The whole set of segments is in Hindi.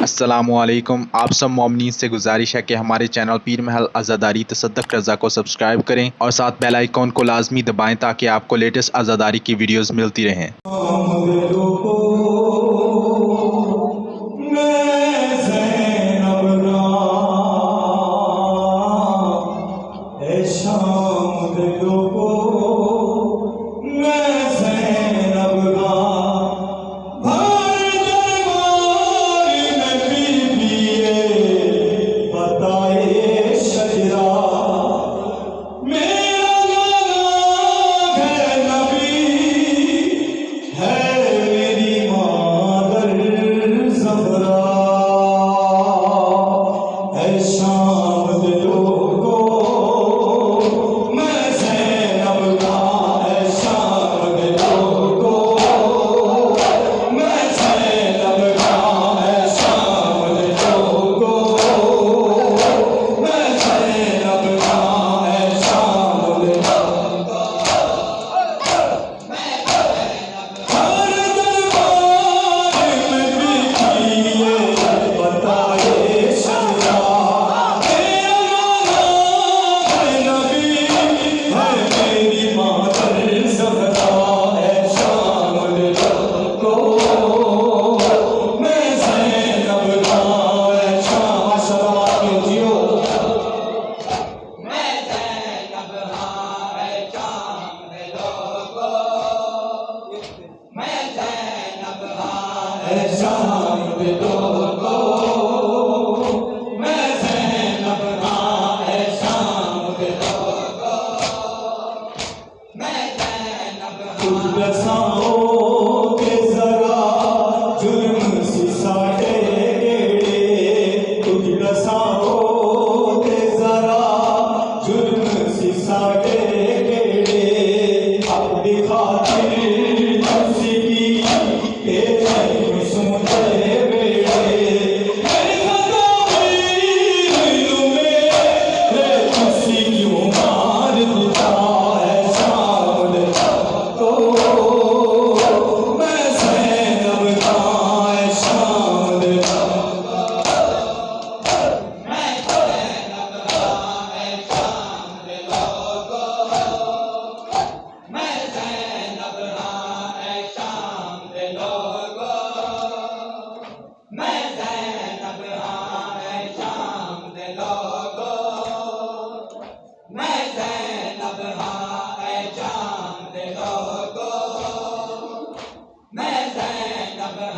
अस्सलामुअलैकुम। आप सब मोमिनीन से गुजारिश है कि हमारे चैनल पीर महल अज़ादारी तसद्दुक़ रज़ा को सब्सक्राइब करें और साथ बेल आइकॉन को लाजमी दबाएं ताकि आपको लेटेस्ट अज़ादारी की वीडियोस मिलती रहें।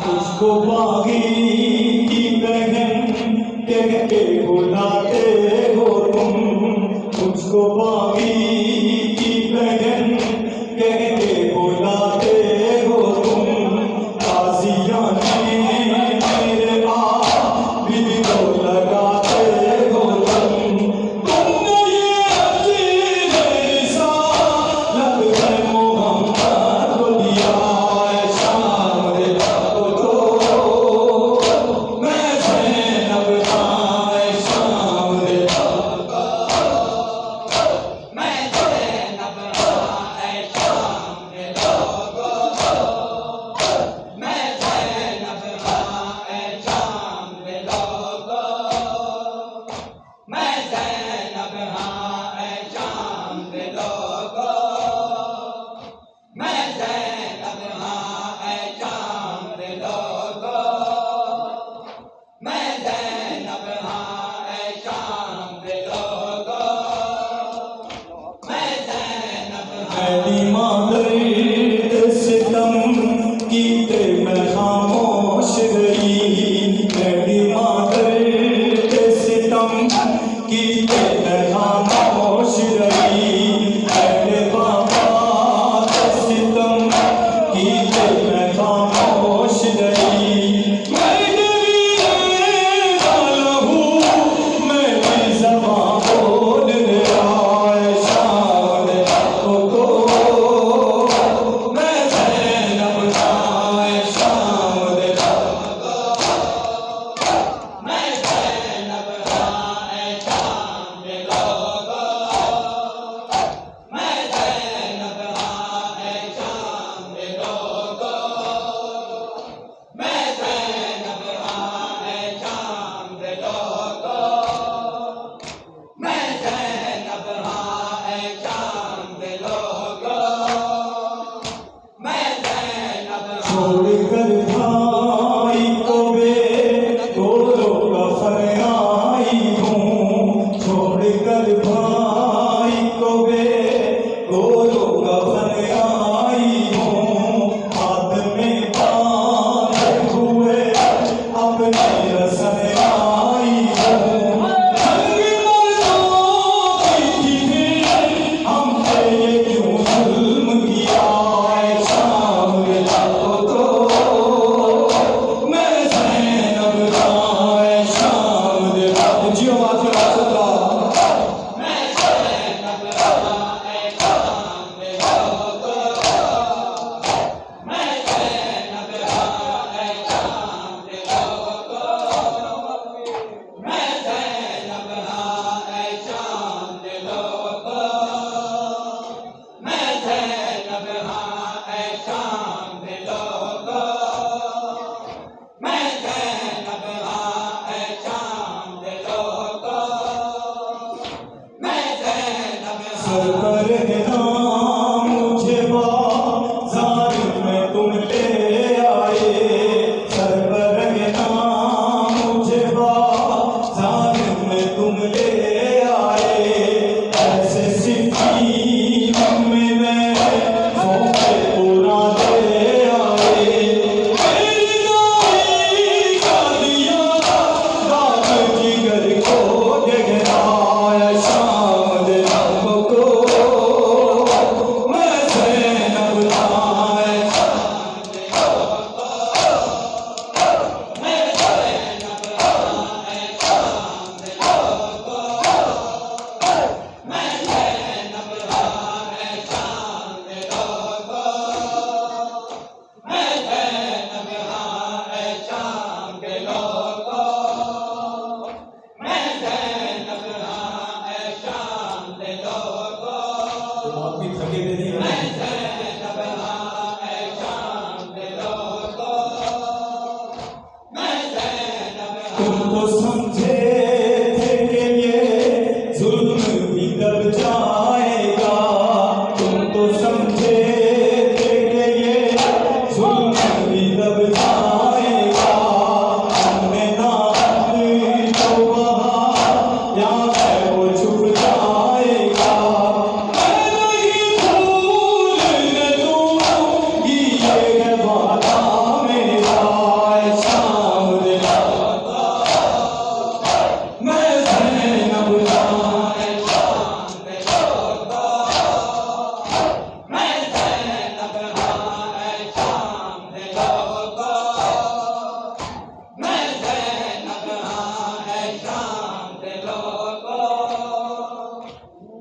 उसको बागी की बहन कह के बुलाते हो तुम, मुझको बागी की बहन कह के बुलाते हो तुम। काजियाने मेरे बिल को लगाते हो तुम। तुमने ये अजीब रिसालत है मोहम्मद को दिया है शाम को। मैं ज़ैनब का है शाम मैं ज़ैनब का है शाम मैं ज़ैनब का है शाम मैं ज़ैनब का है शाम मैं ज़ैनब का है शाम मैं ज़ैनब का है शाम मैं ज़ैनब मेरी मादर सितम कीते मैं खामोश गई। मेरी मादर सितम कीते मैं खामोश रही। मेरे बाबा सितम कीते मैं खामोश रही। मैं डरी तुम तो समझे थे कि ये जुल्म भी दब जाएगा, तुम तो समझे थे कि ये जुल्म भी दब जाएगा। हमने ना अपनी तो वहाँ याद है वो छुप जाएगा। मैं नहीं भूलने दूंगी ये वादा मेरा, ऐ शाम दिला मैं ज़ैनब का, ऐ शाम दिला मैं ज़ैनब का, ऐ शाम दिला मैं ज़ैनब का, ऐ शाम दिला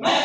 मैं